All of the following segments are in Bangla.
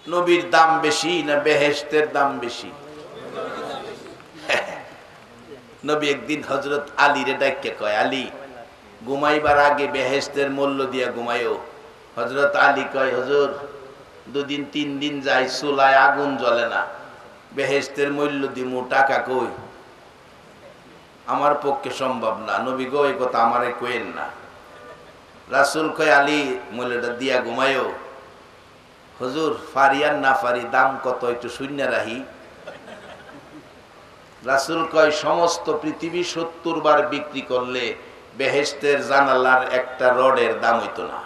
নবীর দাম বেশি না বেহেশতের দাম বেশি? নবী একদিন হযরত আলী রে ডাইকে কয়, আলী ঘুমাইবার আগে বেহেশতের মূল্য দিয়া ঘুমাইও। হযরত আলী কয়, হুজুর দুদিন তিন দিন যায় চুলায় আগুন জ্বলে না, বেহেশতের মূল্য দিমু, টাকা কই? আমার পক্ষে সম্ভব না। নবী গো এই কথা আমারে কইেন না। রাসূল কয়, আলী মূল্যটা দিয়া ঘুমাইও। হুজুর ফারিয়ান না ফারি, দাম কত একটু শূন্য রাহি। রাসূল কয়, সমস্ত পৃথিবী 70 বার বিক্রি করলে বেহেশতের জানালার একটা রডের দাম হইতো না।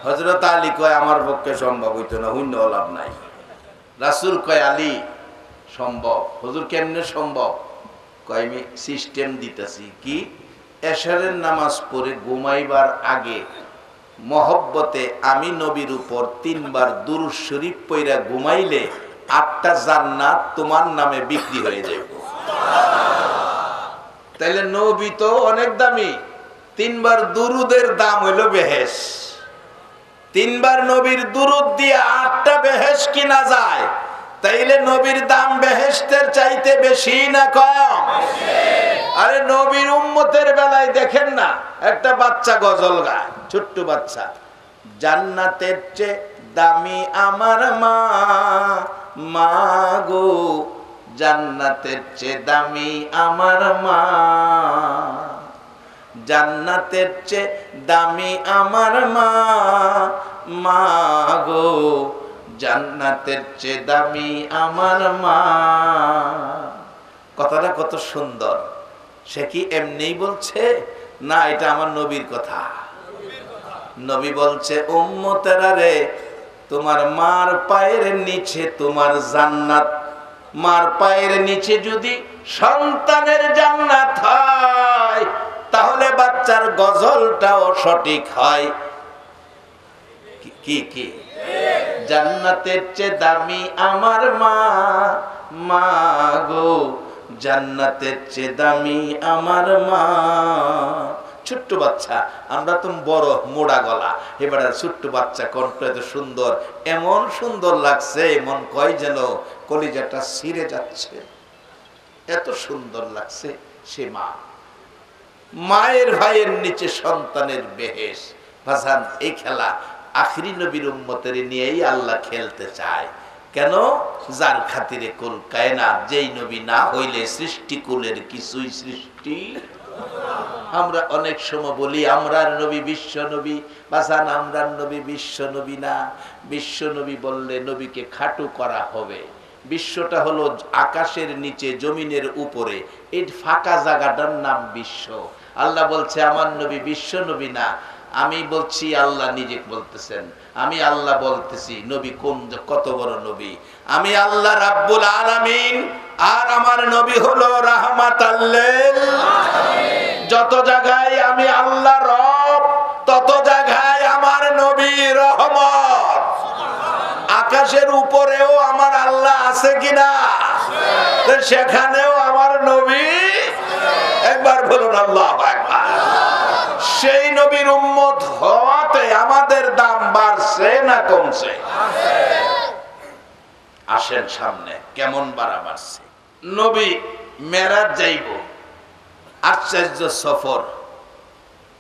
হযরত আলী কয়, আমার পক্ষে সম্ভব হইতো না, হইন্য লাভ নাই। রাসূল কয়, আলী সম্ভব। হুজুর কেমনে সম্ভব? কয়, আমি সিস্টেম দিতেছি। কি? এশারের নামাজ পড়ে ঘুমাইবার আগে মহব্বতে আমি নবীর উপর 3 বার দুরূদ শরীফ পড়া ঘুমাইলে 8টা জান্নাত তোমার নামে বিক্রি হয়ে যাবে। তাইলে নবী তো অনেক দামি। 3 বার দুরুদের দাম হইলো বেহেশ। 3 বার নবীর দুরুদ দিয়ে 8টা বেহেশ কিনা যায়। তাইলে নবীর দাম বেহেশতের চাইতে বেশি না কম? আরে নবীর উম্মতের বেলায় দেখেন না, একটা বাচ্চা গজল গায়, ছোট্ট বাচ্চা, জান্নাতের চেয়ে দামি আমার মা, মা গো জান্নাতের চেয়ে দামি আমার মা, জান্নাতের চেয়ে দামি আমার মা, মা গো জান্নাতের চেয়ে দামি আমার মা। কথাটা কত সুন্দর। সে কি এমনি বলছে না, এটা আমার নবীর কথা। নবী বলছে, উম্মতেরা রে, তোমার মার পায়ের নিচে তোমার জান্নাত, মার পায়ের নিচে যদি সন্তানের জান্নাত হয় তাহলে বাচ্চার গজলটাও সঠিক হয়। কি কি? জান্নাতের চেয়ে দামি আমার মা, মা গো জান্নাতের চেয়ে দামি আমার মা। ছোট্ট বাচ্চা, আমরা তো বড় মোড়া গলা, এবারে ছোট্ট বাচ্চা কণ্ঠ এত সুন্দর, এমন সুন্দর লাগছে, মন কয় যেন কলিজাটা ছিঁড়ে যাচ্ছে, এত সুন্দর লাগছে। সে মা, মায়ের ভাইয়ের নিচে সন্তানের বেহেশ। ভাসান, এই খেলা আখিরি নবীর উম্মতের নিয়েই আল্লাহ খেলতে চায়। কেন? যার খাতিরে কুল কায়নাত, যেই নবী না হইলে সৃষ্টি কুলের কিছুই সৃষ্টি। আমরা অনেক সময় বলি আমরার নবী বিশ্ব নবী। ভাসান, আমরার নবী বিশ্ব নবী না। বিশ্ব নবী বললে নবীকে খাটু করা হবে। বিশ্বটা হলো আকাশের নিচে জমিনের উপরে, এই ফাঁকা জায়গাটার নাম বিশ্ব। আল্লাহ বলছে আমার নবী বিশ্ব নবী না। আমি বলছি, আল্লাহ নিজে বলতেছেন, আমি আল্লাহ বলতেছি। নবী কোন, কত বড় নবী! আমি আল্লাহ রাব্বুল আলামিন, আর আমার নবী হলো রাহমাতাল লিল আলামিন। যত জায়গায় আমি আল্লাহ রব, তত জায়গায় আমার নবী রহমত। আকাশের উপরেও আমার আল্লাহ আছে কিনা? সেখানেও আমার নবী। একবার বলুন আল্লাহু আকবার। সেই নবীর উম্মত হওয়াতে আমাদের দাম বাড়ছে না কমছে? আসেন সামনে, কেমন বাড়ছে। নবী মেরাজ যাইব, আশ্চর্য সফর।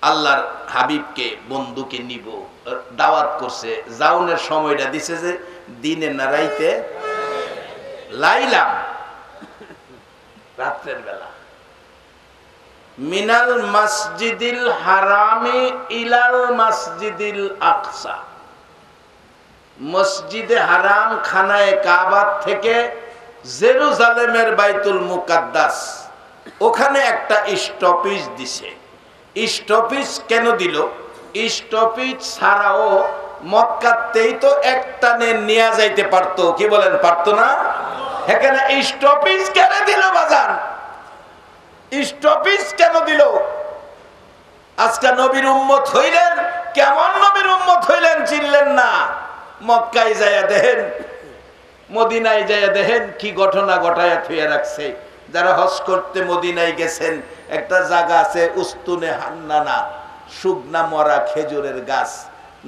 আল্লাহর হাবিবকে, বন্ধুকে নিব, দাওয়াত করছে। জাউনের সময়টা দিছে যে দিনে না রাইতে, লাইলাম রাত্রের বেলা। মিনাল মসজিদিল হারামি ইলাল মসজিদিল আকসা, মসজিদে হারাম খানায়ে কাবা থেকে জেরুজালেমের বাইতুল মুকাদ্দাস, ওখানে একটা স্টপেজ দিছে। স্টপেজ কেন দিল? স্টপেজ ছাড়াও মক্কাতেই তো একটানে নিয়ে যাইতে পারতো। কি বলেন, পারতো না? এখানে স্টপেজ কেন দিল বাজান? স্টপেজ কেন দিল? আজকে নবীর উম্মত হইলেন, কেমন নবীর উম্মত হইলেন চিনলেন না। মক্কায় যাইয়া দেখেন, মদিনায় যাইয়া দেখেন কি ঘটনা ঘটায়া থুয়ে রাখছে। যারা হজ করতে মদিনায় গেছেন, একটা জায়গা আছে উস্তুনে হান্নানা, শুকনা মরা খেজুরের গাছ।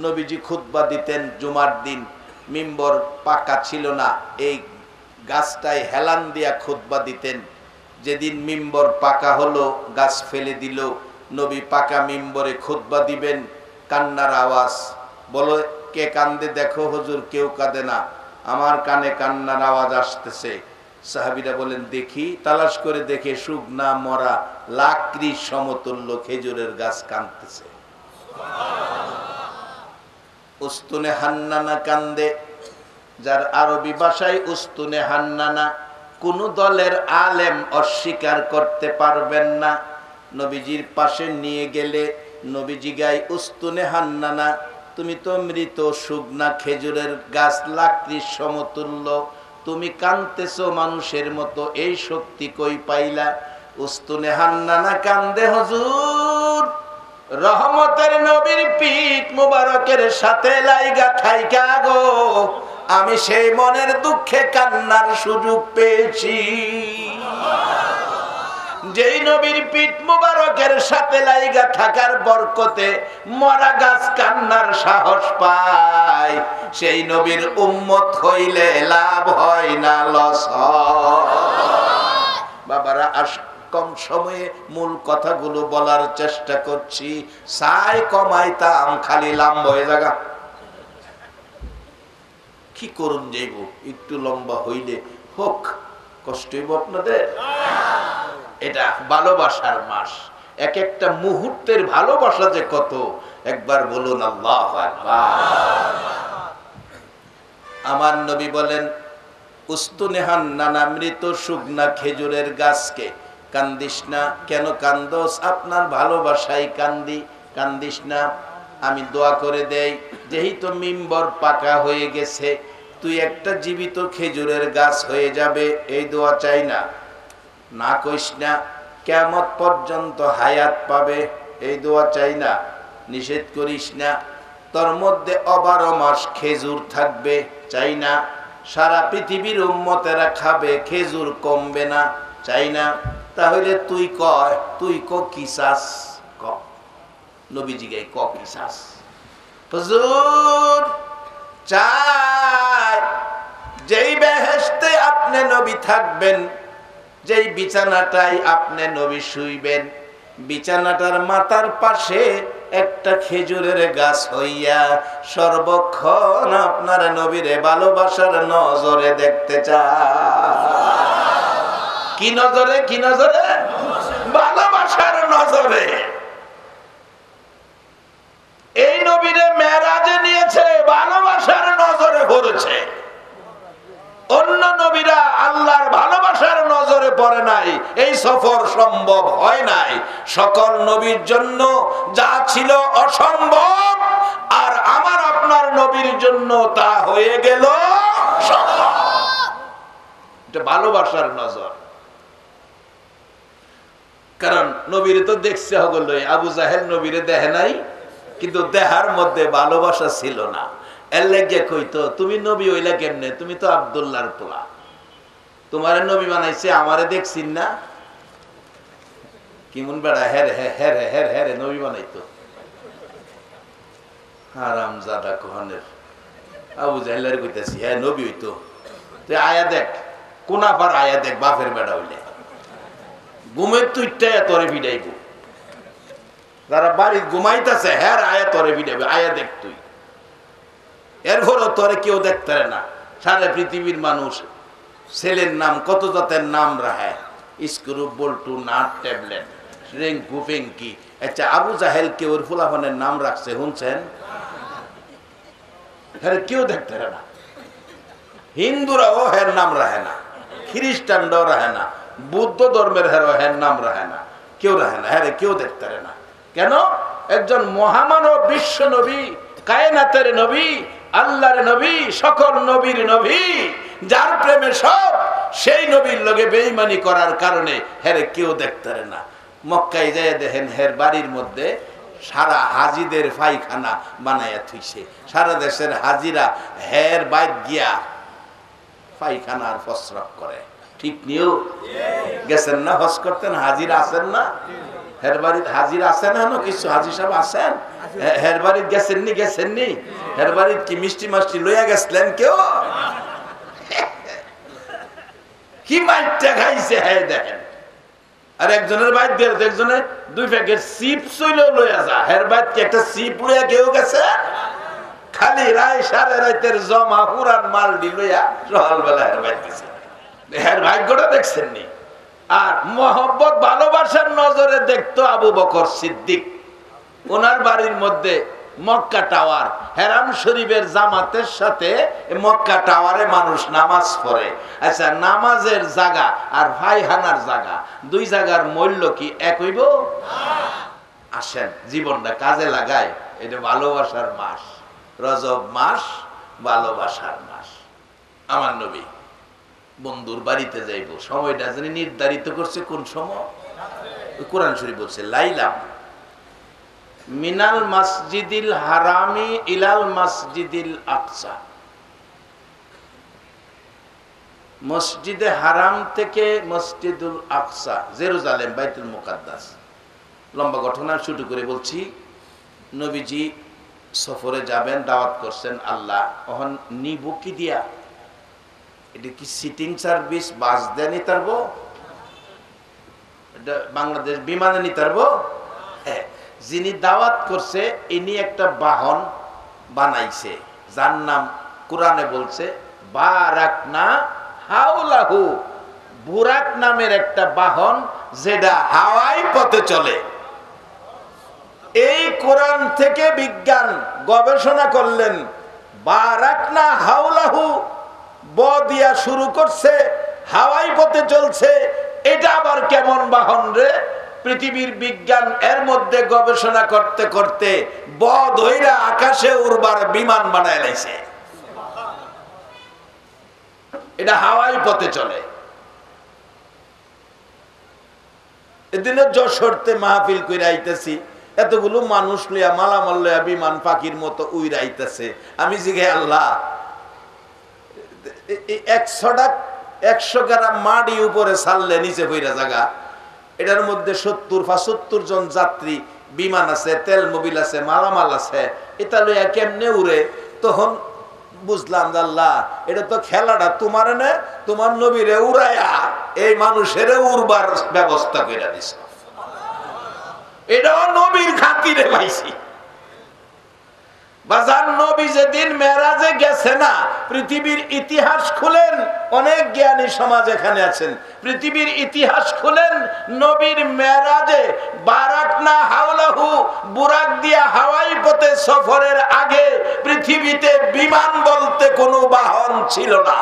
নবীজি খুতবা দিতেন জুমার দিন, মিম্বর পাকা ছিল না, এই গাছটায় হেলান দিয়া খুতবা দিতেন। যেদিন মিম্বর পাকা হলো, গাছ ফেলে দিল, নবী পাকা মিম্বরে খুতবা দিবেন, কান্নার আওয়াজ। বলো কে কান্দে? দেখো হুজুর, কেউ কাঁদে না, আমার কানে কান্নার আওয়াজ আসতেছে। সাহাবীরা বলেন দেখি। তালাশ করে দেখে শুকনা মরা লাকড়ি সমতুল্য খেজুরের গাছ কাঁদতেছে। উস্তুনে হান্নানা কান্দে, যার আরবি ভাষায় উস্তুনে হান্নানা। কোন দলের আলেম অস্বীকার করতে পারবেন না। নবীজির পাশে নিয়ে গেলে নবীজি গায় উস্তুনে হান্নানা, তুমি তো মৃত শুকনা খেজুরের গাছ, লাকড়ির সমতুল্য, তুমি কাঁদতেছো মানুষের মতো, এই শক্তি কই পাইলা? উস্তুনে হান্নানা কান্দে, হুজুর রহমতের নবীর পিঠ মুবারকের সাথে লাইগা থাইকা গো, আমি সেই মনের দুঃখে কান্নার সুযোগ পেয়েছি। যেই নবীর পিঠ মুবারকের সাথে লাইগা থাকার বরকতে মরা গাছ কান্নার সাহস পায়, সেই নবীর উম্মত হইলে লাভ হয় না লস হয়। বাবারা, কম সময়ে মূল কথাগুলো বলার চেষ্টা করছি। সাই কমাইতাম, খালি লম্বা হয়ে জায়গা কি করুন যাইব, একটু লম্বা হইলে হোক, কষ্ট হইব আপনাদের। এটা ভালোবাসার মাস, এক একটা মুহূর্তের ভালোবাসা যে কত, একবার বলুন আল্লাহু আকবার। আমার নবী বলেন উস্তুনে হান্নানা, মৃত শুকনা খেজুরের গাছকে কান্দিস না। কেন কান্দোস? আপনার ভালোবাসায় কান্দি। কান্দিস না, আমি দোয়া করে দেই, যেহেতু মিম্বর পাকা হয়ে গেছে, তুই একটা জীবিত খেজুরের গাছ হয়ে যাবে, এই দোয়া চাই না। না কইস না কিয়ামত পর্যন্ত হায়াত পাবে, এই দোয়া চাই না। নিষেধ করিস না তোর মধ্যে 12 মাস খেজুর থাকবে, চাই না। সারা পৃথিবীর উম্মতেরা খাবে, খেজুর কমবে না, চাই না। তাহলে তুই কয়, তুই কি চাস? ক নবীজি গাই ক কি চাস? হুজুর চাই যেই বেহেশতে আপনি নবী থাকবেন, যেই বিছানাটাই আপনি নবী শুইবেন, বিছানাটার মাথার পাশে একটা খেজুরের গাছ হইয়া সর্বক্ষণ আপনার নবীরে ভালোবাসার নজরে দেখতে চায়। কি নজরে? কি নজরে? ভালোবাসার নজরে। এই নবীরে মেরাজে নিয়েছে, ভালোবাসার নজরে পড়েছে। অন্য নবীরা আল্লাহর ভালোবাসার নজরে পড়ে নাই, এই সফর সম্ভব হয় নাই। সকল নবীর জন্য যা ছিল অসম্ভব, আর আমার আপনার নবীর জন্য তা হয়ে গেল সম্ভব। এটা ভালোবাসার নজর। কারণ নবীরে তো দেখছে হগল, আবু জাহেল নবীরে দেখে নাই, কিন্তু দেহার মধ্যে ভালোবাসা ছিল না। এর লেগে কইতো তুমি নবী হইলা কেমনে? তুমি তো আব্দুল্লাহর পোলা, তোমারে নবী বানাইছে, আমারে দেখছিন না? কেমন বেড়া হেরে হেরে হেরে হেরে নবী বানাইতো। হারামজাদা কোহনের আবু জাহেলের কইতাছি, হ্যাঁ নবী হইতো। তুই আয়া দেখ, কোনাপার আয়া দেখ, বাপের বেড়া হইলে ঘুমের তুইটা তোরে ভিড়াইব। যারা বাড়ি ঘুমাইতেছে, হ্যাঁ আয়া তোরে ভিড়াইবে, আয়া দেখ তুই। এরপরও তোরে কেউ দেখতে না। সারা পৃথিবীর মানুষ ছেলের নাম কত জাতের নাম রাখে, স্ক্রু, বল্টু, নাট, ট্যাবলেট, রিঙ্কু, ফেঙ্কি। আচ্ছা, আবু জাহেল কে ওর ফুলাফানের নাম রাখছে শুনছেন? হ্যাঁ কেউ দেখতে না। হিন্দুরাও হের নাম রাখে না, খ্রিস্টানরাও রাখে না, বুদ্ধ ধর্মের হের নাম রাখে না, কেউ রাখে না। হ্যাঁ কেউ দেখতে না। কেন? একজন মহামানব, বিশ্ব নবী, কায়নাতের নবী, আল্লাহর নবী, সকল নবীর নবী, যার প্রেমে সব, সেই নবীর লগে বেঈমানি করার কারণে হেরে কেউ দেখতে না। মক্কায় যায় দেখেন, হের বাড়ির মধ্যে সারা হাজিদের পায়খানা বানাইয়া থুইছে। সারা দেশের হাজিরা হের বাইর গিয়া পায়খানার প্রস্রাব করে। ঠিক নিও গেছেন না? হজ করতেন, হাজিরা আছেন না? হের বাড়ির হাজির আছেন এখনো কিছু হাজির সাহেব আছেন? হের বাড়ির গেছেননি? হের বাড়ির কি মিষ্টি মাষ্টি লইয়া গেছিলেন কেউ? কি মাইটটা খাইছে হ্যাঁ দেখেন। আর একজনের বাইর দিয়ে একজনের 2 প্যাকেট চিপস লইয়া যা, হের বাইর কি একটা চিপ লইয়া কেউ গেছে? খালি রায় সাড়ে রাতের জমা পুরান মাল লইয়া সকালবেলা হের বাইর গেছে। হের ভাগ্যটা দেখছেন নি? আর মোহব্বত ভালোবাসার নজরে দেখতো আবু বকর সিদ্দিক। ওনার বাড়ির মধ্যে মক্কা টাওয়ার, হেরাম শরীফের জামাতের সাথে মক্কা টাওয়ারে মানুষ নামাজ পড়ে। আচ্ছা, নামাজের জায়গা আর ভাইহানার জায়গা, 2 জায়গার মূল্য কি এক হইব? আসেন জীবনটা কাজে লাগায়। এটা ভালোবাসার মাস, রজব মাস, ভালোবাসার মাস। আমার নবী বন্ধুর বাড়িতে যাইব, সময়টা যিনি নির্ধারিত করছে কোন সময়? কোরআন শরীফ বলছে লাইলাম মিনাল মসজিদিল হারামি ইলাল মসজিদিল আকসা। মসজিদে হারাম থেকে মসজিদুল আকসা, জেরুজালেম, বাইতুল মুকাদ্দাস। লম্বা ঘটনা শুরু করে বলছি। নবীজি সফরে যাবেন, দাওয়াত করছেন আল্লাহ। ওহন নিব কি দিয়া? এটা কি সিটিং সার্ভিস বাস দিয়ে নিতে পারবো? এটা বাংলাদেশ বিমানে নিতে পারবো? হ্যাঁ। যিনি দাওয়াত করছে ইনি একটা বাহন বানাইছে, যার নাম কোরআনে বলছে বারাকনা হাওলাহু। বুরাক নামের একটা বাহন যেটা হাওয়াই পথে চলে। এই কোরআন থেকে বিজ্ঞান গবেষণা করলেন, বারাকনা হাওলাহু ব দিয়া শুরু করছে, হাওয়াই পথে চলছে। এটা আবার কেমন বাহন রে? পৃথিবীর বিজ্ঞান এর মধ্যে গবেষণা করতে করতে ব ধইরা আকাশে উড়বার বিমান বানায় লাইছে। এটা হাওয়াই পথে চলে। এদিনে যশোরতে মাহফিল কইরা আইতেছি, এতগুলো মানুষ লইয়া মালামাল লইয়া বিমান পাখির মতো উইরা আইতেছে। আমি জিজ্ঞাসা, আল্লাহ 100 গ্রাম মাটি উপরে ছাড়লে নিচে পইরা জায়গা, এটার মধ্যে 70-75 জন যাত্রী, বিমান আছে, তেল মোবিল আছে, মালামাল আছে, এটা লইয়া কেমনে উড়ে? তখন বুঝলাম আল্লাহ এটা তো খেলাটা তোমার না, তোমার নবীরে উড়াইয়া এই মানুষের উড়বার ব্যবস্থা করে দিছ। এটাও নবীর খাতিরে পাইছি। বাজার নবী যেদিন মেরাজে গেছে না, পৃথিবীর ইতিহাস খুলেন, অনেক জ্ঞানী সমাজ এখানে আছেন, পৃথিবীর ইতিহাস খুলেন। নবীর মেরাজে বারাকনা হাওলাহু, বুরাক দিয়া হাওয়াই পথে সফরের আগে পৃথিবীতে বিমান বলতে কোনো বাহন ছিল না।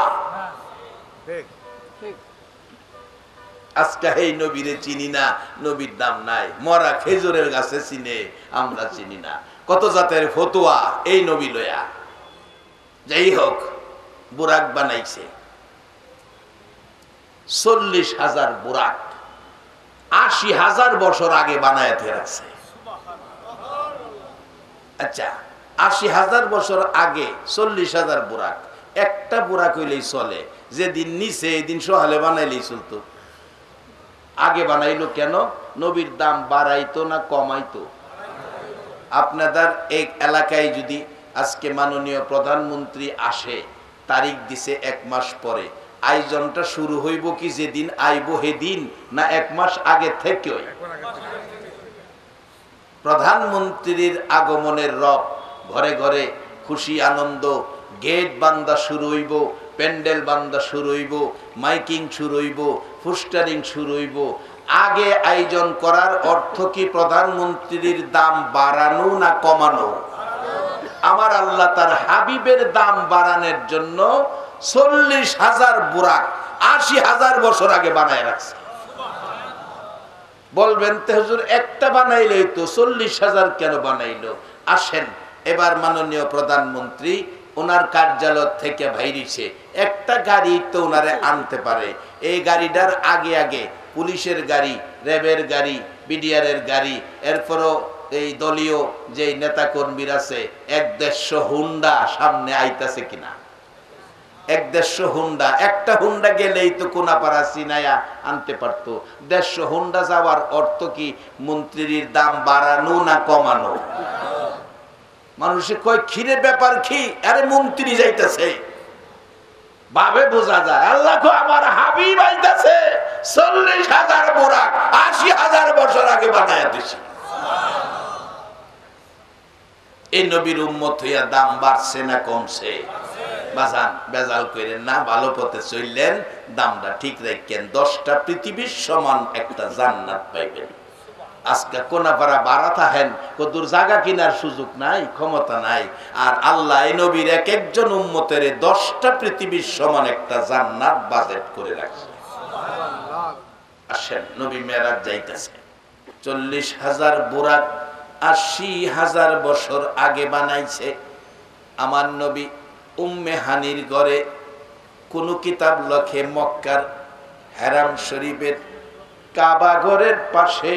আজকে এই নবীরে চিনি না, নবীর দাম নাই। মরা খেজুরের গাছে চিনে, আমরা চিনি না। কত জাতের ফতুয়া এই নবী লয়া। যাই হোক, বুরাক বানাইছে 40,000 বুরাক, 80,000 বছর আগে বানায় রাখছে। আচ্ছা, 80,000 বছর আগে 40,000 বুরাক, একটা বুরাক হইলেই চলে। যেদিন নিচে এদিন সহালে বানাইলেই চলতো। আগে বানাইলো কেন? নবীর দাম বাড়াইতো না কমাইতো? আপনাদের এই এলাকায় যদি আজকে মাননীয় প্রধানমন্ত্রী আসে, তারিখ দিছে 1 মাস পরে, আয়োজনটা শুরু হইব কি যেদিন আইব সেদিন, না 1 মাস আগে থেকে? প্রধানমন্ত্রীর আগমনের রব, ঘরে ঘরে খুশি আনন্দ, গেট বান্দা শুরু হইব, প্যান্ডেল বান্দা শুরু হইব, মাইকিং শুরু হইব, পোস্টারিং শুরু হইব। আগে আয়োজন করার অর্থ কি প্রধানমন্ত্রীর দাম বাড়ানো না কমানো? আমার আল্লাহ তার হাবিবের দাম বাড়ানোর জন্য 40,000 বুরাক 80,000 বছর আগে বানায় রাখছে। বলবেন তো হুজুর একটা বানাইলেই তো, 40,000 কেন বানাইলো? আসেন, এবার মাননীয় প্রধানমন্ত্রী ওনার কার্যালয় থেকে বাইরেছে, একটা গাড়ি তো ওনারে আনতে পারে। এই গাড়িটার আগে আগে পুলিশের গাড়ি, র্যাবের গাড়ি, বিডিআরের গাড়ি, এরপরও এই দলীয় যে নেতা কর্মীরা আছে 150 হুন্ডা সামনে আইতাছে কিনা? 150 হুন্ডা, একটা হুন্ডা গেলেই তো কোনাপাড়া চিনায়া আনতে পারতো। 150 হুন্ডা যাওয়ার অর্থ কি মন্ত্রীর দাম বাড়ানো না কমানো? মানুষে কয় ক্ষীরের ব্যাপার কি, আরে মন্ত্রী যাইতেছে ভাবে বোঝা যায়। আল্লাহ কো আমার হাবিব আইতাছে 40,000 বুরাক 80,000 বছর আগে বানায়া দিছি। এই নবীর উম্মত হইয়া দাম বাড়ছে না কমছে? বাজান বেজাল করেন না, ভালো পথে চললেন, দামটা ঠিক রাখেন, 10টা পৃথিবীর সমান একটা জান্নাত পাইবেন। আজকে কোনাপাড়া বাড়া থাকেন, কদুর জায়গা কিনার সুযোগ নাই, ক্ষমতা নাই, আর আল্লাহ এই নবীর এক একজন উম্মতের 10টা পৃথিবীর সমান একটা জান্নাত বাজেট করে রাখছে। আসেন, নবী মেরাজ যাইতেছে, 40,000 বুরাক 80,000 বছর আগে বানাইছে। আমার নবী উম্মে হানির ঘরে কোন কিতাব লেখে মক্কার হারাম শরীফের কাবা ঘরের পাশে,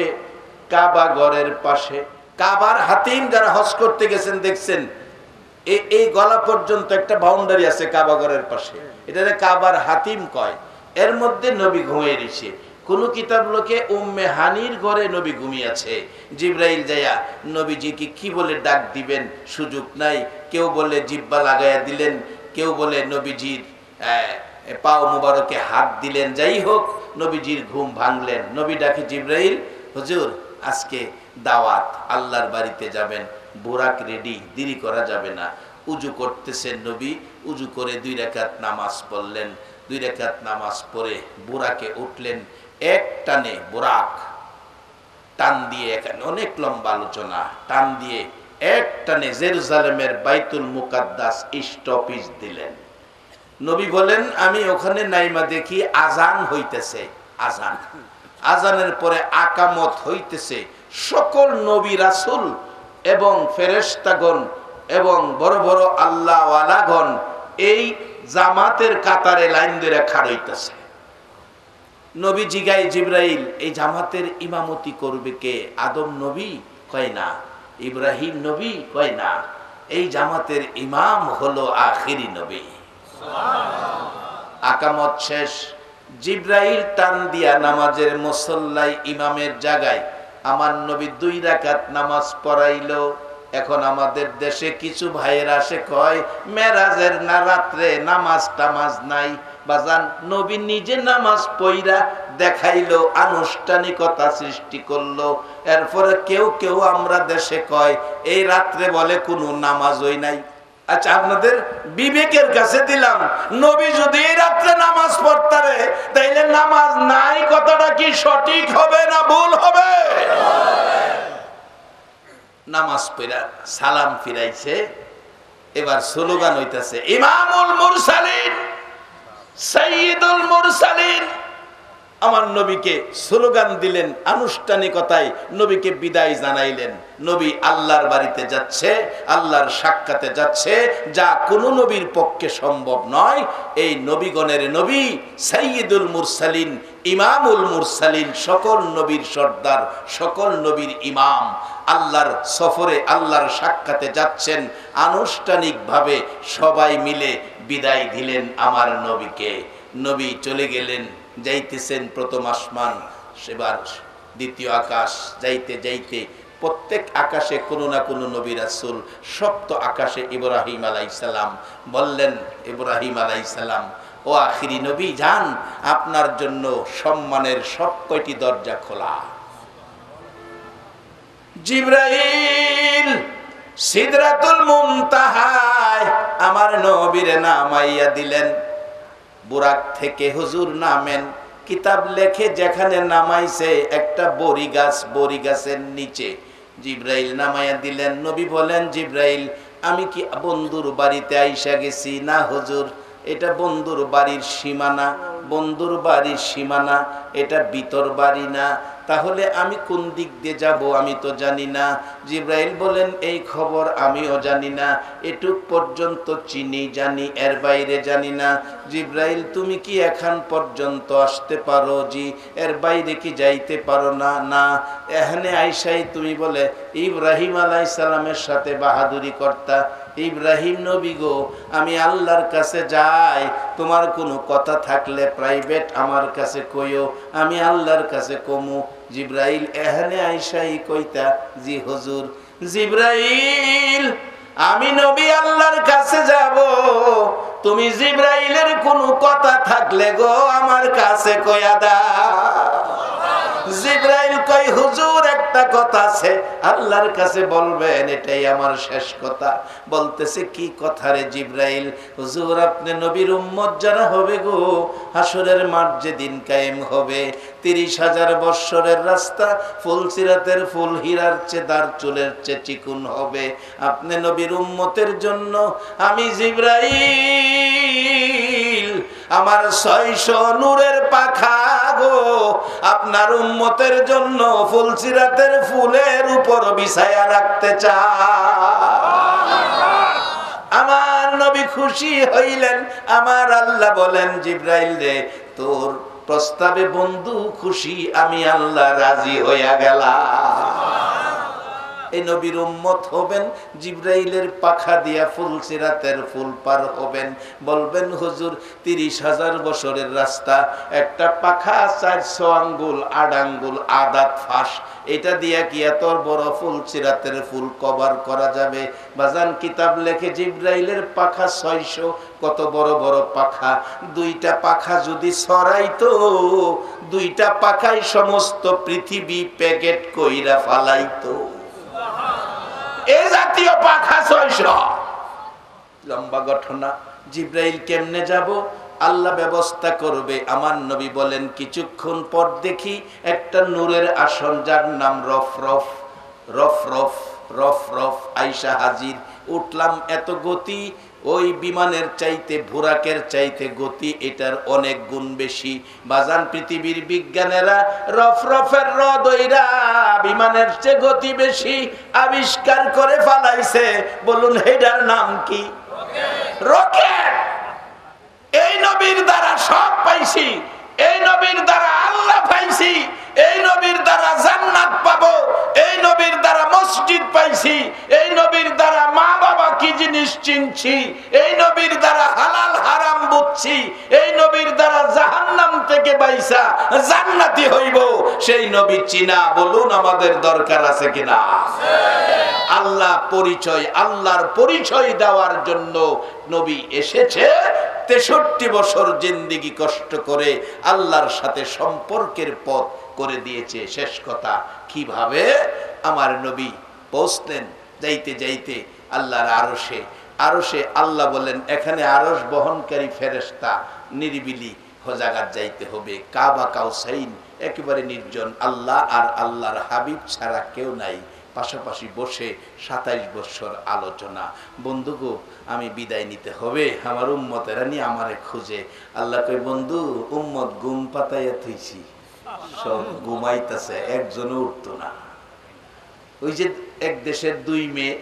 কাবা ঘরের পাশে, কাবার হাতিম যারা হজ করতে গেছেন দেখছেন, এই গলা পর্যন্ত একটা বাউন্ডারি আছে কাবা ঘরের পাশে, এটাকে কাবার হাতিম কয়। এর মধ্যে নবী ঘুমিয়ে রয়েছে। কোন কিতাব লোকে উম্মে হানির ঘরে নবী ঘুমিয়েছে। জিবরাইল যায়া নবীজিকে কি বলে ডাক দিবেন সুযোগ নাই। কেউ বলে জিব্বা লাগাইয়া দিলেন, কেউ বলে নবীজির পাও মুবারকে হাত দিলেন। যাই হোক, নবীজির ঘুম ভাঙলেন। নবী ডাকে, জিবরাইল হুজুর আজকে দাওয়াত, আল্লাহর বাড়িতে যাবেন, বুরাক রেডি, দেরি করা যাবে না। উজু করতেছেন নবী, উজু করে 2 রাকাত নামাজ পড়লেন। 2 রাকাত নামাজ পড়ে বুরাকে উঠলেন। এক টানে বুরাক টান দিয়ে, এখানে অনেক লম্বা আলোচনা, টান দিয়ে এক টানে জেরুজালেমের বাইতুল মুকাদ্দাস স্টপেজ দিলেন। নবী বলেন, আমি ওখানে নাইমা দেখি আজান হইতেছে। আজান, আজানের পরে আকামত হইতেছে। সকল নবী রাসূল এবং ফেরেশতাগণ এবং বড় বড় আল্লাহওয়ালাগণ এই জামাতের কাতারে লাইন ধরে খাড়া হইতেছে। নবী জিগাই, জিবরাইল এই জামাতের ইমামতি করবে কে? আদম নবী? কয় না। ইব্রাহিম নবী? কয় না। এই জামাতের ইমাম হলো আখিরি নবী। আকামত শেষ, জিবরাইল টান দিয়া নামাজের মুসল্লায় ইমামের জায়গায় আমার নবী 2 রাকাত নামাজ পড়াইলো। এখন আমাদের দেশে কিছু ভাইয়েরা আসে কয় মেরাজের না রাত্রে নামাজ টামাজ নাই। বাজান, নবী নিজে নামাজ পইরা দেখাইলো, আনুষ্ঠানিকতা সৃষ্টি করলো। এরপরে কেউ কেউ আমরা দেশে কয় এই রাত্রে বলে কোনো নামাজই নাই। আচ্ছা, আপনাদের বিবেকের কাছে দিলাম, নবী যদি এই রাত্রে নামাজ পড়তারে তাইলে নামাজ নাই কথাটা কি সঠিক হবে না ভুল হবে? নামাজ পড়া সালাম ফিরাইছে। এবার স্লোগান হইতাছে ইমামুল মুরসালিন, সাইয়্যিদুল মুরসালিন। আমার নবীকে স্লোগান দিলেন, আনুষ্ঠানিকতায় নবীকে বিদায় জানাইলেন। নবী আল্লাহর বাড়িতে যাচ্ছে, আল্লাহর সাক্ষাতে যাচ্ছে, যা কোনো নবীর পক্ষে সম্ভব নয়। এই নবীগণের নবী, সাইয়্যিদুল মুরসালিন, ইমামুল মুরসালিন, সকল নবীর সর্দার, সকল নবীর ইমাম, আল্লাহর সফরে, আল্লাহর সাক্ষাতে যাচ্ছেন। আনুষ্ঠানিকভাবে সবাই মিলে বিদায় দিলেন আমার নবীকে। নবী চলে গেলেন, যাইতেছেন প্রথম আসমান, সেবার দ্বিতীয় আকাশ, যাইতে যাইতে প্রত্যেক আকাশে কোনো না কোনো নবী রাসূল। সপ্ত আকাশে ইব্রাহিম আলাইহিস সালাম বললেন, ইব্রাহিম আলাইহিস সালাম ও আখিরি নবী যান, আপনার জন্য সম্মানের সব কয়টি দরজা খোলা। জিবরাইল সিদরাতুল মুনতাহায় আমার নবীর নামাইয়া দিলেন। বুরাক থেকে হুজুর নামেন, কিতাব লেখে যেখানে নামাইছে একটা বড়ি গাছ, বড়ি গাছের নিচে জিবরাইল নামাইয়া দিলেন। নবী বলেন, জিবরাইল আমি কি বন্ধুর বাড়িতে আইসা গেছি? না হুজুর, এটা বন্ধুর বাড়ির সীমানা, বন্ধুর বাড়ির সীমানা, এটা ভিতর বাড়ি না। তাহলে আমি কোন দিক দিয়ে যাব আমি তো জানি না। জিবরাইল বলেন, এই খবর আমিও জানি না, এটুক পর্যন্ত চিনি জানি, এর বাইরে জানি না। জিবরাইল তুমি কি এখন পর্যন্ত আসতে পারো? জি। এর বাইরে কি যাইতে পারো না? না। এখানে আইসাই তুমি বলে ইব্রাহিম আলাইহিস সালামের সাথে বাহাদুরি করতা, ইব্রাহিম নবী গো, আমি আল্লাহর কাছে যাই, তোমার কোনো কথা থাকলে প্রাইভেট আমার কাছে কইও, আমি আল্লাহর কাছে কমু। জিব্রাইল এখানে আইসাই কইতা, জি হুজুর। জিব্রাইল, আমি নবী আল্লাহর কাছে যাব, তুমি জিব্রাইলের কোনো কথা থাকলে গো আমার কাছে কইয়া দাও। জিব্রাইল কই, হুজুর একটা কথা আছে, আল্লাহর কাছে বলবেন, এটাই আমার শেষ কথা। বলতেছে, কি কথা রে জিব্রাইল? হুজুর, আপনি নবীর উম্মত যারা হবে গো, হাসরের মাঠ যেদিন কায়েম হবে, 30,000 বৎসরের রাস্তা ফুলসিরাতের ফুল হীরার চেয়ে দার চুলের চেয়ে চিকুন হবে। আপনি নবীর উম্মতের জন্য আমি জিব্রাইল আমার 600 নূরের পাখা গো আপনার উম্মতের জন্য ফুলসিরাতের ফুলের উপর বিছায়া রাখতে চাই। আমার নবী খুশি হইলেন। আমার আল্লাহ বলেন, জিব্রাইল রে, তোর প্রস্তাবে বন্ধু খুশি, আমি আল্লাহ রাজি হইয়া গেলাম। এই নবীর উম্মত হবেন, জিব্রাইলের পাখা দিয়া ফুলসিরাতের ফুল পার হবেন। বলবেন, হুজুর 30,000 বছরের রাস্তা, একটা পাখা 400 আঙ্গুল 8 আঙ্গুল আদাত ফাঁস, এটা দিয়া কি এত বড় ফুলসিরাতের ফুল কভার করা যাবে? বাজান কিতাব লেখে, জিব্রাইলের পাখা 600, কত বড় বড় পাখা। 2টা পাখা যদি ছড়াইতো, 2টা পাখাই সমস্ত পৃথিবী প্যাকেট কইরা ফালাইতো। এই জাতীয় পাখা 600। লম্বা ঘটনা। জিব্রাইল কেমনে যাব? আল্লাহ ব্যবস্থা করবে। আমার নবী বলেন, কিছুক্ষণ পর দেখি একটা নূরের আসন, যার নাম রফরফ। রফরফ রফরফ আইসা হাজির। উঠলাম, এত গতি, ওই বিমানের চাইতে বুরাকের চাইতে গতি এটার অনেক গুণ বেশি। বাজান পৃথিবীর বিজ্ঞানীরা রফরফের রদইরা বিমানের চেয়ে গতি বেশি আবিষ্কার করে ফেলাইছে। বলুন, এটার নাম কি? রকেট। এই নবীর দ্বারা সব পাইছি, এই নবীর দ্বারা আল্লাহ পাইছি, এই নবীর দ্বারা জান্নাত পাবো, এই নবীর দ্বারা মসজিদ পাইছি, এই নবীর দ্বারা মা বাবা কি জিনিস চিনছি, এই নবীর দ্বারা হালাল হারাম বুঝছি, এই নবীর দ্বারা জাহান্নাম থেকে বাইসা জান্নাতি হইব। সেই নবী চিনা, বলুন আমাদের দরকার আছে কিনা? আল্লাহ পরিচয়, আল্লাহর পরিচয় দেওয়ার জন্য নবী এসেছে। 63 বছর জিন্দেগি কষ্ট করে আল্লাহর সাথে সম্পর্কের পথ করে দিয়েছে। শেষ কথা, কিভাবে আমার নবী পৌঁছলেন? যাইতে যাইতে আল্লাহর আরশে, আরশে আল্লাহ বলেন, এখানে আরশ বহনকারী ফেরেশতা, নিরিবিলি জায়গায় যাইতে হবে। কাবা কাউসাইন, একেবারে নির্জন, আল্লাহ আর আল্লাহর হাবিব ছাড়া কেউ নাই। পাশাপাশি বসে 27 বছর আলোচনা। বন্ধুগো, আমি বিদায় নিতে হবে, আমার উম্মতেরা নিয়ে আমারে খুঁজে। আল্লাহ কই, বন্ধু, উম্মত ঘুম পাতাইয়া থইছি, সব ঘুমাইতেছে, একজনও উঠতো না। ওই যে এক দেশের 2 মেয়ে,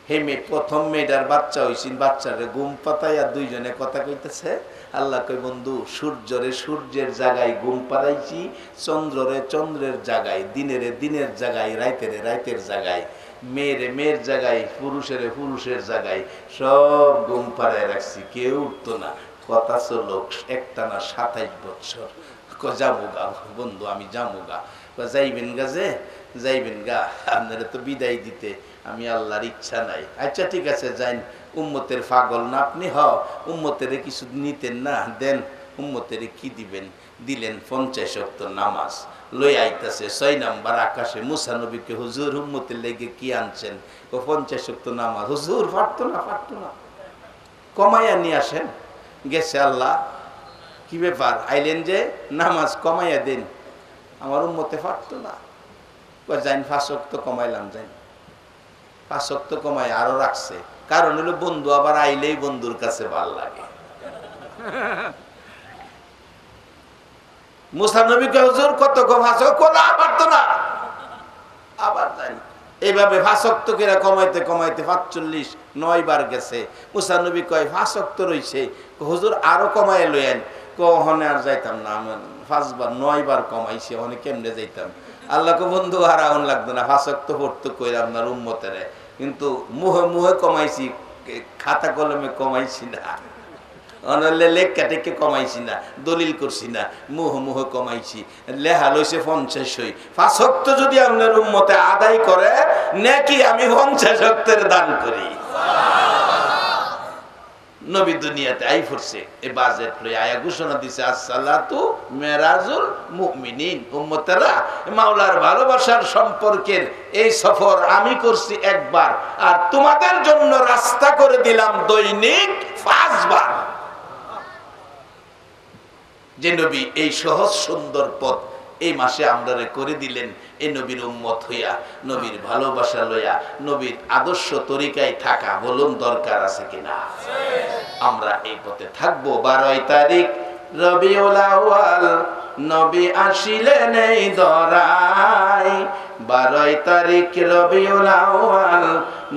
হেমে প্রথম মেয়েটার বাচ্চা হয়েছিল, বাচ্চারে ঘুম পাতাইয়া 2 জনে কথা কইতেছে। আল্লাহ কই, বন্ধু, সূর্যরে সূর্যের জায়গায় ঘুম পাড়াইছি, চন্দ্ররে চন্দ্রের জায়গায়, দিনেরে দিনের জায়গায়, রাইতেরে রাইতের জায়গায়, মেয়েরে মেয়ের জায়গায়, পুরুষেরে পুরুষের জায়গায়, সব ঘুম পাড়ায় রাখছি, কেউ উঠতো না। কথা চলো একটানা 27 বছর। যাবো গা বন্ধু, আমি যাবো গা। যাইবেন গা? যে যাইবেন গা, আপনারা তো বিদায় দিতে, আমি আল্লাহর ইচ্ছা নাই। আচ্ছা ঠিক আছে, যাইন। উম্মতের পাগল না আপনি? উম্মতের কিছু নিতেন না, দেন। উম্মতের কি দিবেন? দিলেন 50 ওয়াক্ত নামাজ। লই আইতাছে 6 নাম্বার আকাশে মুসা নবীকে, হুজুর উম্মতের লেগে কি আনছেন? ও 50 ওয়াক্ত নামাজ। হুজুর পারতো না, কমাইয়া নিয়ে আসেন। গেছে আল্লাহ, কি ব্যাপার আইলেন যে, নামাজ কমাইয়া দেন, আমার উম্মতে পারতো না। যাইন 5 ওয়াক্ত কমাইলাম, যাইন 5 ওয়াক্ত কমাই আরো রাখছে। কারণ হলো বন্ধু আবার আইলেই বন্ধুর কাছে ভাল লাগে। মুসা নবী কে, হুজুর কত কম হাসো, কোলা পারতো না, আবার যাই। এইভাবে 5 ওয়াক্ত করে কমাইতে কমাইতে 45 9 বার গেছে। মুসা নবী কয় 5 ওয়াক্ত রইছে, হুজুর আরো কমাই লইয়েন। কখনে আর যাইতাম না, 5 বার 9 বার কমাইছি, ওখানে কেমনে যাইতাম? আল্লাহকে, বন্ধু আর আউন লাগতো না, 5 ওয়াক্ত পড়তো কইরা আপনার উম্মতের, কিন্তু মুহে মুহে কমাইছি, খাতা কলমে কমাইছি না, অনলে লেখা টেকে কমাইছি না, দলিল করছি না, মুহ মুহ কমাইছি, লেহা লইছে 50 হই। 5 ওয়াক্ত যদি আপনার উম্মতে আদায় করে নাকি আমি 50 ওয়াক্তের দান করি। নবী দুনিয়াতে আই পড়ছে, এই বাজেট লই আয়া ঘোষণা দিছে আসসালাতু মেরাজুল মুমিনিন। উম্মতেরা, মাওলার ভালোবাসার সম্পর্কের এই সফর আমি করছি একবার, আর তোমাদের জন্য রাস্তা করে দিলাম দৈনিক 5 বার। যে নবী এই সহজ সুন্দর পথ এই মাসে আমরারে করে দিলেন, এই নবীর উম্মত হইয়া, নবীর ভালোবাসা লইয়া, নবীর আদর্শ তরিকায় থাকা, বলুন দরকার আছে কিনা? আমরা এই পথে থাকবো। 12 তারিখ রবিউল আউয়াল নবী আসিলেন এই ধরায়। 12 তারিখ রবিউল আউয়াল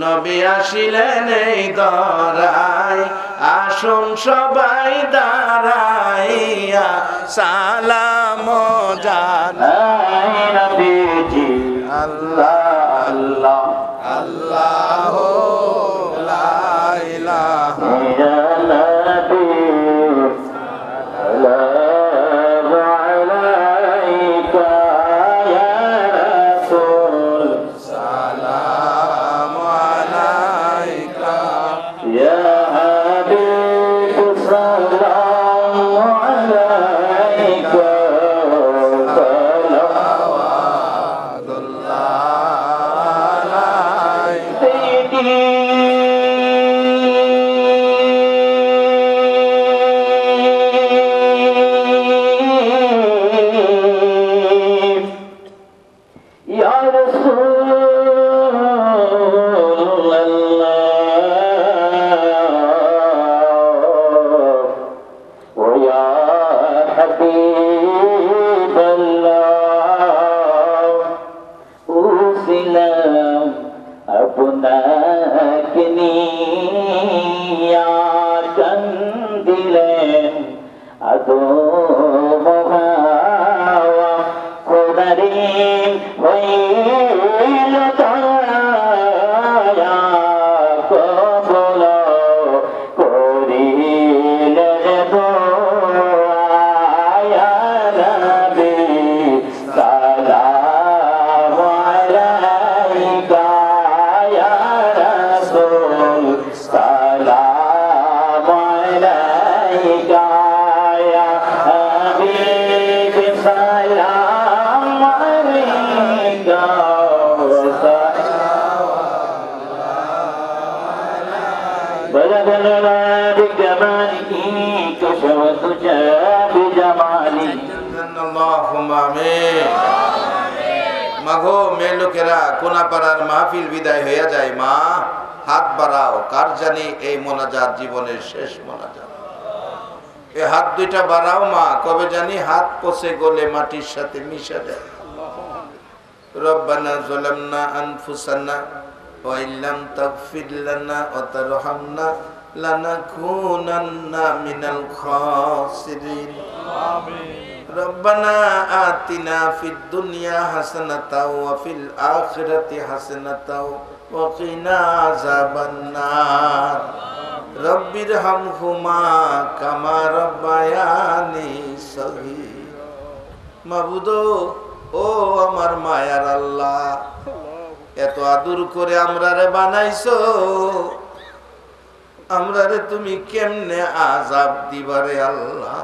নবী আসিলেন এই ধরায়। আসুন সবাই দাঁড়াইয়া সালাম জানাই নবীজি। আল্লাহ আল্লাহ আল্লাহ লা ইলাহা মাগো মেয়ে লোকেরা, কোনাপাড়ার মাহফিল বিদায় হয়ে যায়। মা হাত বাড়াও, কার জানি এই মোনাজাত জীবনের শেষ মোনাজাত। এই হাত দুইটা বাড়াও মা, কবে জানি হাত পচে গলে মাটির সাথে মিশে যায়। রব্বানা যালামনা আনফুসানা ওয়া ইল্লাম তাগফির লানা ওয়া তারহামনা লানাকুনান্না মিনাল খাসিরিন। আমিন। রব্বানা আতিনা ফিদ দুনিয়া হাসানাতাও ওয়া ফিল আখিরাতি হাসানাতাও ওয়া কিনা আযাবান নার। রব্বিরহামহুমা কামা রাব্বায়ানি সগীর। মাবুদ, ও আমার মায়ার আল্লাহ, এত আদর করে আমরারে বানাইছো, আমরারে তুমি কেমনে আযাব দিবারে আল্লাহ।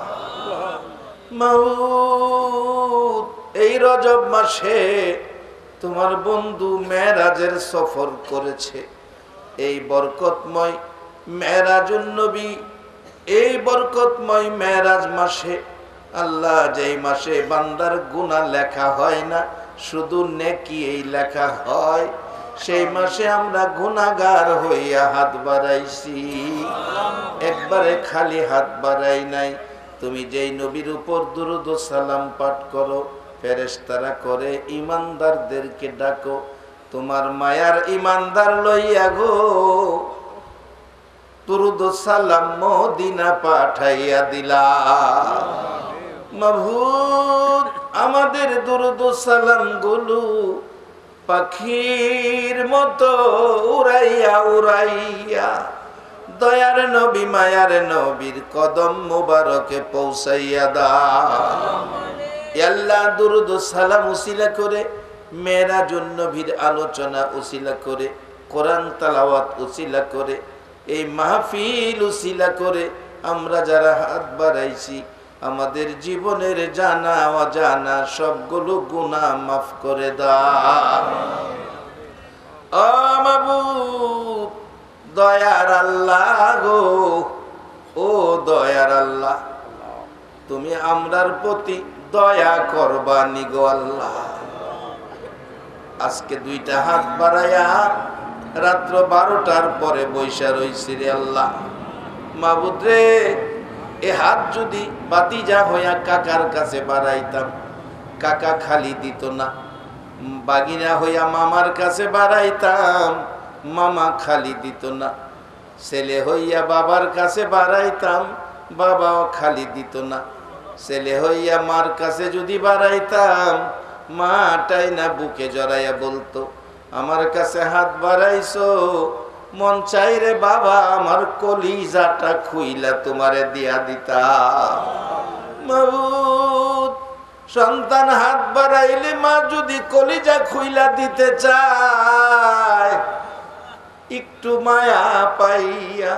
মাউত, এই রজব মাসে তোমার বন্ধু মেরাজের সফর করেছে। এই বরকতময় মেরাজুন নবী, এই বরকতময় মেরাজ মাসে আল্লাহ, যেই মাসে বান্দার গুনাহ লেখা হয় না, শুধু নেকি এই লেখা হয়, সেই মাসে আমরা গুনাহগার হইয়া হাত বাড়াইছি। একবারে খালি হাত বাড়াই নাই। তুমি যেই নবীর উপর দুরূদ ও সালাম পাঠ করো, ফেরেশতারা করে ইমানদারদেরকে ডাকো, তোমার মায়ার ইমানদার লইয়া গো দুরূদ ও সালাম মদিনা পাঠাইয়া দিলা। মাবুদ, আমাদের দুরূদ ও সালাম গুলো পাখির মতো উড়াইয়া উড়াইয়া দয়ার নবী মায়ার নবীর কদম মুবারকে পৌঁছাইয়া দাও। আল্লাহ দুরুদ ও সালাম উসিলা করে, মেরাজুন নবীর আলোচনা উসিলা করে, কোরআন তেলাওয়াত উসিলা করে, এই মাহফিল উসিলা করে আমরা যারা হাত বাড়াইছি আমাদের জীবনের জানা অজানা সবগুলো গুনাহ মাফ করে দাও। ও মাবুদ দয়ার আল্লাহ গো, ও দয়ার আল্লাহ, তুমি আমরার প্রতি দয়া করবানি গো আল্লাহ। আজকে দুইটা হাত বাড়াইয়া রাত্র 12টার পরে বৈশা রইছি রে আল্লাহ। মাবুদ রে, এ হাত যদি বাতিজা হইয়া কাকার কাছে বাড়াইতাম, কাকা খালি দিত না। বাগিনা হইয়া মামার কাছে বাড়াইতাম, মামা খালি দিত না। ছেলে হইয়া বাবার কাছে বাড়াইতাম, বাবাও খালি দিত না। ছেলে হইয়া মার কাছে যদি বাড়াইতাম, মাটাই না বুকে জড়াইয়া বলতো, আমার কাছে হাত বাড়াইছো, মন চাইরে বাবা আমার কলিজাটা খুইলা তোমারে দিয়া দিতাম। মাবুদ, সন্তান হাত বাড়াইলে মা যদি কলিজা খুইলা দিতে চায়, একটু মায়া পাইয়া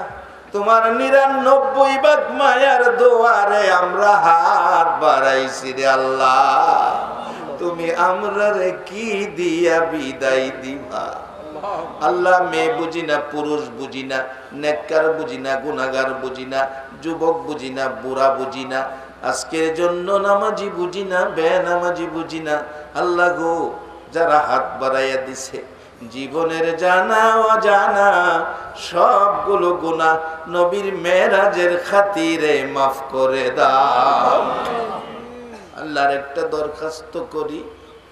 তোমার 99 ভাগ মায়ার দোয়ারে আমরা হাত বাড়াইছি রে আল্লাহ। তুমি আমরারে কি দিয়া বিদায় দিবা আল্লাহ? মেয়ে বুঝি না, পুরুষ বুঝি না, নেককার বুঝি না, গুনাহগার বুঝি না, যুবক বুঝি না, বুড়া বুঝি না, আজকের জন্য নামাজি বুঝি না, বেনামাজি বুঝি না। আল্লাহ গো, যারা হাত বাড়াইয়া দিছে জীবনের জানা অজানা সবগুলো গুনাহ নবীর মেরাজের খাতিরে মাফ করে দাও। আল্লাহর একটা দরখাস্ত করি,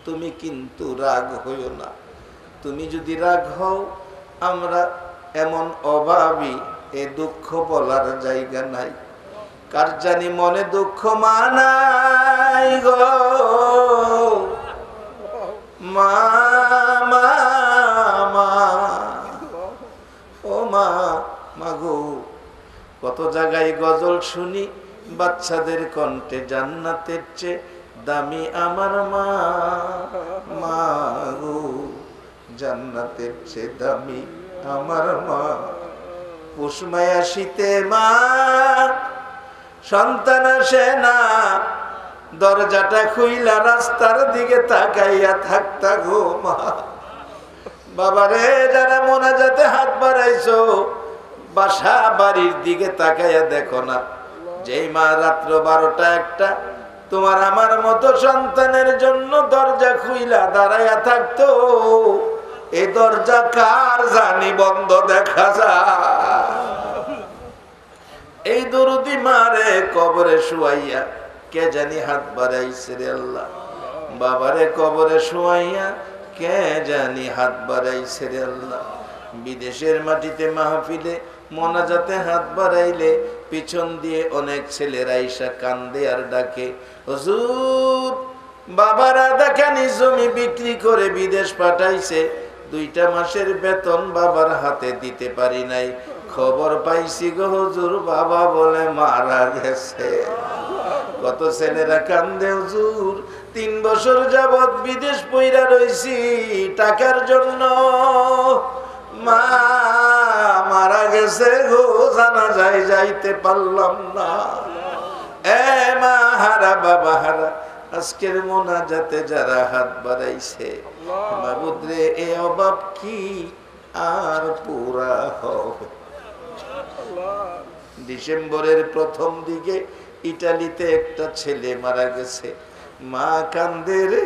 তুমি কিন্তু রাগ হইও না। তুমি যদি রাগ হও, আমরা এমন অভাবী, এ দুঃখ বলার জায়গা নাই। কার জানি মনে দুঃখ মানাই গো মা, মা, মা, ও মা, মাগো, কত জায়গায় গজল শুনি বাচ্চাদের কণ্ঠে, জান্নাতের চেয়ে দামি আমার মা, মা গো, জান্নাতের চেয়ে দামি আমার মা। পুষমায়া শীতে মা সন্তান আসে না, দরজাটা খুইলা রাস্তার দিকে তাকাইয়া থাকতা গো মা। বাবারে, যারা মোনাজাতে হাত বাড়াইছো, বাসা বাড়ির দিকে তাকাইয়া দেখো না। যেই মা রাত্র 12টা 1টা তোমার আমার মতো সন্তানের জন্য দরজা খুইলা দাঁড়াইয়া থাকতো, এই দরজা কার জানি বন্ধ দেখা যায়। এই দরদি মারে কবরে শুয়াইয়া কে জানি হাত বাড়াইছে রে আল্লাহ। বাবারে কবরে শুয়াইয়া কে জানি হাত বাড়াইছে রে আল্লাহ। বিদেশের মাটিতে মাহফিলে মোনাজাতে হাত বাড়াইলে পিছন দিয়ে অনেক ছেলেরা আইসা কান্দে আর ডাকে, হুজুর বাবারা দেখেনি জমি বিক্রি করে বিদেশ পাঠাইছে, 2টা মাসের বেতন বাবার হাতে দিতে পারি নাই, খবর পাইছি গো হুজুর বাবা বলে মারা গেছে। কত ছেলেরা কান্দে, হুজুর 3 বছর যাবৎ বিদেশ পইরা রইছি টাকার জন্য, মা মারা গেছে গো, জানা যায় যাইতে পারলাম না। এ মা হারা, বাবা হারা, আজকের মোনাজাতে যারা হাত বাড়াইছে, মাবুদ রে, এ অভাব কি আর পুরা হবে? ডিসেম্বরের প্রথম দিকে ইটালিতে একটা ছেলে মারা গেছে, মা কান্দে রে,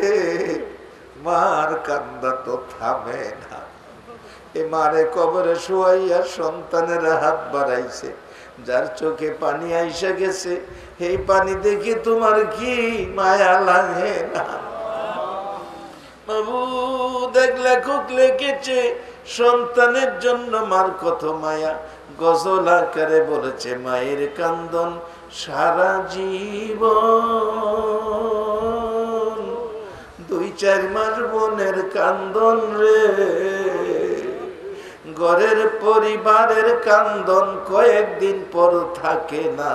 মার কান্দা তো থামে না। এ মারে কবরে শুয়াইয়া সন্তানেরা হাত বাড়াইছে, যার চোখে পানি আইসা গেছে, এই পানি দেখে তোমার কি মায়া লাগে না? বাবু দেখলে খুব লেগেছে, সন্তানের জন্য মার কত মায়া, গজল আকারে বলেছে, মায়ের কান্দন সারা জীবন, 2-4 মাস বোনের কান্দন রে, ঘরের পরিবারের কান্দন কয়েকদিন পর থাকে না,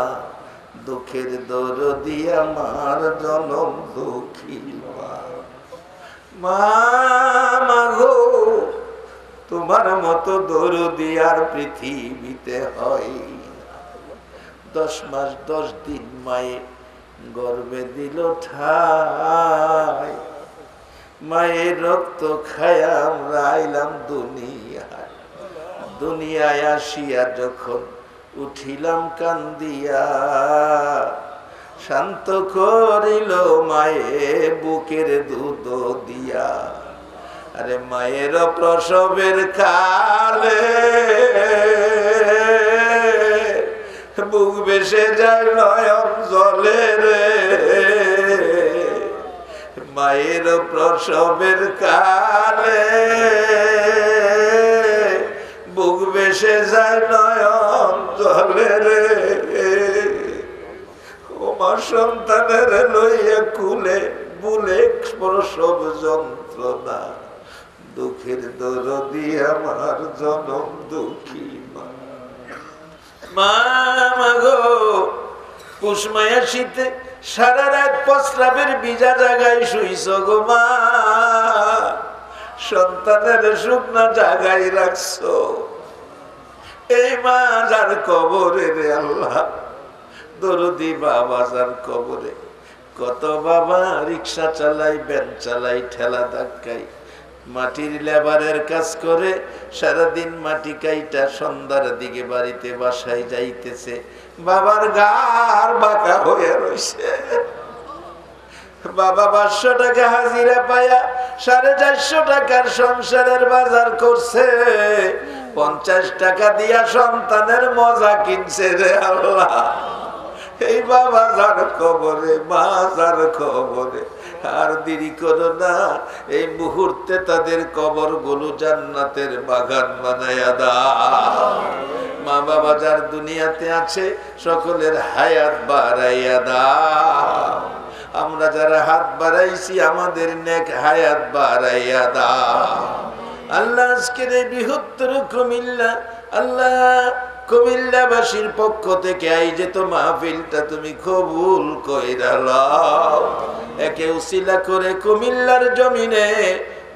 দুঃখের দরদি আমার জনম দুঃখী মা। মা গো, তোমার মতো দরদি আর পৃথিবীতে হয়। 10 মাস 10 দিন মায়ে গর্ভে দিল ঠাই, মায়ের রক্ত খায়া আমরা আইলাম দুনিয়ায়। দুনিয়ায় আসিয়া যখন উঠিলাম কান্দিয়া, শান্ত করিল মায়ে বুকের দুধ দিয়া। আরে মায়ের প্রসবের কালে বুক বেসে যায় নয়ন জলে রে, মায়ের প্রসবের কালে বুক বেসে যায় নয়ন জলে রে। ও মা, সন্তানের লইয়া কুলে বুলে প্রসব যন্ত্রণা, দুঃখের দরদি আমার জনম দুঃখী মা। মা গো, পুষ মায়া শীতে সারা রাত প্রস্রাবের ভিজা জায়গায় শুইছ গো মা, সন্তানের শুকনা জায়গায় রাখছো। এই মা যার কবরে রে আল্লাহ, দরদি বাবা যার কবরে। কত বাবা রিক্সা চালাই, ভ্যান চালাই, ঠেলা ধাক্কাই, মাটির লেবারের কাজ করে সারাদিন মাটি কাইটা সন্ধ্যার দিকে বাড়িতে বাসায় যাইতেছে, বাবার গার বাঁকা হয়ে রয়েছে। বাবা 500 টাকা হাজিরা পায়া 450 টাকার সংসারের বাজার করছে, 50 টাকা দিয়া সন্তানের মজা কিনছে রে আল্লাহ। এই বাবা যার কবরে, মা যার কবরে, আর দেরি করো না, এই মুহূর্তে তাদের কবর গুলো জান্নাতের বাগান বানায়া দাও। মা বাবা যার দুনিয়াতে আছে সকলের হায়াত বাড়াইয়া দাও। আমরা যারা হাত বাড়াইছি আমাদের নেক হায়াত বাড়াইয়া দাও। আল্লাহ আজকের এই বৃহত্তর কুমিল্লা, আল্লাহ কুমিল্লাবাসীর পক্ষ থেকে আয়োজিত মাহফিলটা তুমি কবুল কইরা লও। একে উসিলা করে কুমিল্লার জমিনে,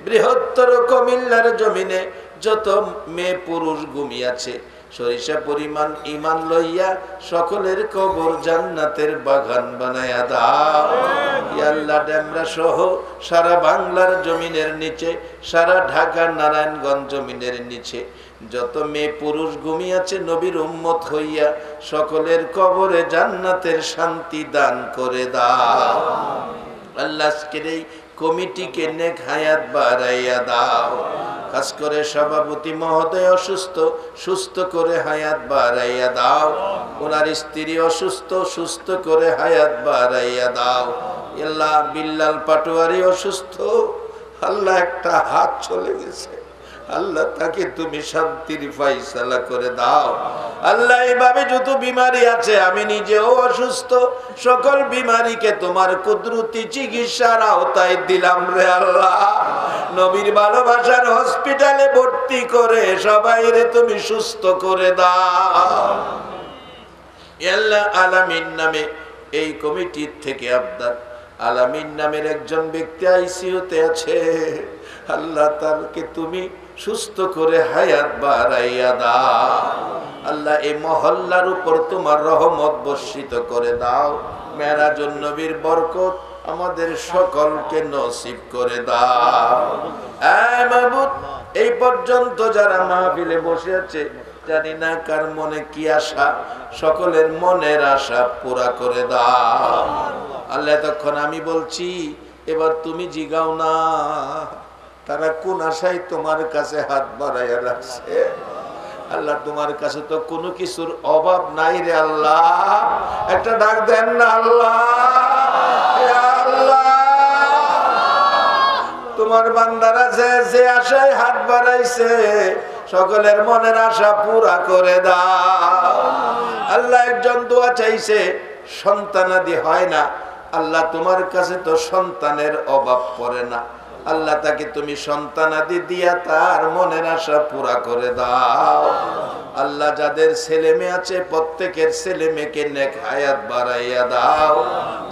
বৃহত্তর কুমিল্লার জমিনে যত মেয়ে পুরুষ ঘুমিয়াছে, সরিষা পরিমাণ ঈমান লইয়া সকলের কবর জান্নাতের বাগান বানায়া দাও। ইয়া আল্লাহ, ডেমরা সহ সারা বাংলার জমিনের নিচে, সারা ঢাকা নারায়ণগঞ্জ জমিনের নিচে যত মেয়ে পুরুষ ঘুমিয়াছে নবীর উম্মত হইয়া, সকলের কবরে জান্নাতের শান্তি দান করে দাও। আল্লাহ আজকের এই কমিটিকে নেক হায়াত বাড়াইয়া দাও। খাস করে সভাপতি মহোদয় অসুস্থ, সুস্থ করে হায়াত বাড়াইয়া দাও। ওনার স্ত্রী অসুস্থ, সুস্থ করে হায়াত বাড়াইয়া দাও। আল্লাহ বিল্লাল পাটোয়ারি অসুস্থ, আল্লাহ একটা হাত চলে গেছে, আল্লাহ তাকে তুমি শান্তির ফায়সালা করে দাও। আল্লাহ এইভাবে যত বিমারি আছে, আমি নিজেও অসুস্থ, সকল বিমারিকে তোমার কুদরতি চিকিৎসার আওতায় দিলাম রে আল্লাহ। নবীর ভালোবাসার হসপিটালে ভর্তি করে সবাই রে তুমি সুস্থ করে দাও। আল্লাহ আলামিন নামে এই কমিটির থেকে আবদার, আলামিন নামের একজন ব্যক্তি আইসিইউতে আছে, আল্লাহ তাকে তুমি সুস্থ করে হায়াত বাড়াইয়া দাও। আল্লাহ এই মহল্লার উপর তোমার রহমত বর্ষিত করে দাও। মেরাজুন নবীর বরকত আমাদের সকলকে নসিব করে দাও। এই মাবুদ, এই পর্যন্ত যারা মাহফিলে বসে আছে, জানি না কার মনে কি আশা, সকলের মনের আশা পুরা করে দাও। আল্লাহ তখন আমি বলছি, এবার তুমি জিগাও না তারা কোন আশায় তোমার কাছে হাত বাড়াইয়া রাখছে। আল্লাহ তোমার কাছে তো কোনো কিছুর অভাব নাই রে আল্লাহ, একটা ডাক দেন না আল্লাহ। আল্লাহ তোমার বান্দারা যে আশায় হাত বাড়াইছে, সকলের মনের আশা পুরা করে দাও। আল্লাহ একজন দোয়া চাইছে, সন্তানাদি হয় না, আল্লাহ তোমার কাছে তো সন্তানের অভাব পড়ে না, আল্লাহ তাকে তুমি সন্তানাদি দিয়া তার মনের আশা পুরা করে দাও। আল্লাহ যাদের ছেলে মেয়ে আছে প্রত্যেকের ছেলে মেয়েকে নেক হায়াত বাড়াইয়া দাও।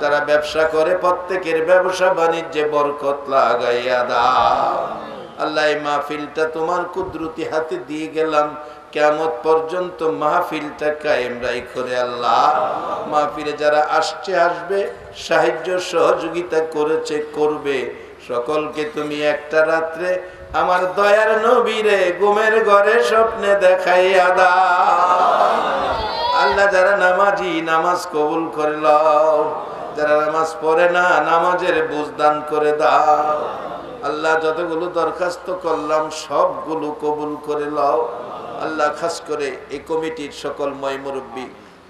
যারা ব্যবসা করে প্রত্যেকের ব্যবসা বাণিজ্যে বরকত লাগাইয়া দাও। আল্লাহ এই মাহফিলটা তোমার কুদরতি হাতে দিয়ে গেলাম, কিয়ামত পর্যন্ত মাহফিলটা কায়েম রাখো রে আল্লাহ। মাহফিলে যারা আসছে আসবে, সাহায্য সহযোগিতা করেছে করবে, সকলকে তুমি একটা রাত্রে আমার দয়ার নবীরে ঘুমের ঘরে স্বপ্নে দেখাইয়া দাও। আল্লাহ যারা নামাজি নামাজ কবুল করে লও, যারা নামাজ পড়ে না নামাজের বুঝ দান করে দাও। আল্লাহ যতগুলো দরখাস্ত করলাম সবগুলো কবুল করে লও। আল্লাহ খাস করে এই কমিটির সকল মুরব্বী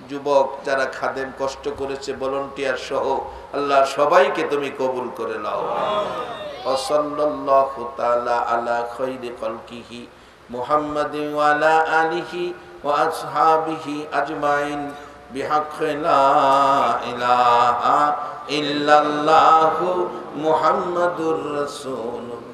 যুবক যারা খাদেম কষ্ট করেছে ভলান্টিয়ার সহ আল্লাহ সবাইকে তুমি কবুল করে নাও। সাল্লাল্লাহু তাআলা আলা খায়রি খালকিহি মুহাম্মাদিন ওয়া আলা আলিহি ওয়া আসহাবিহি আজমাইন বিহাক্কি লা ইলাহা ইল্লাল্লাহু মুহাম্মাদুর রাসূলুল্লাহ।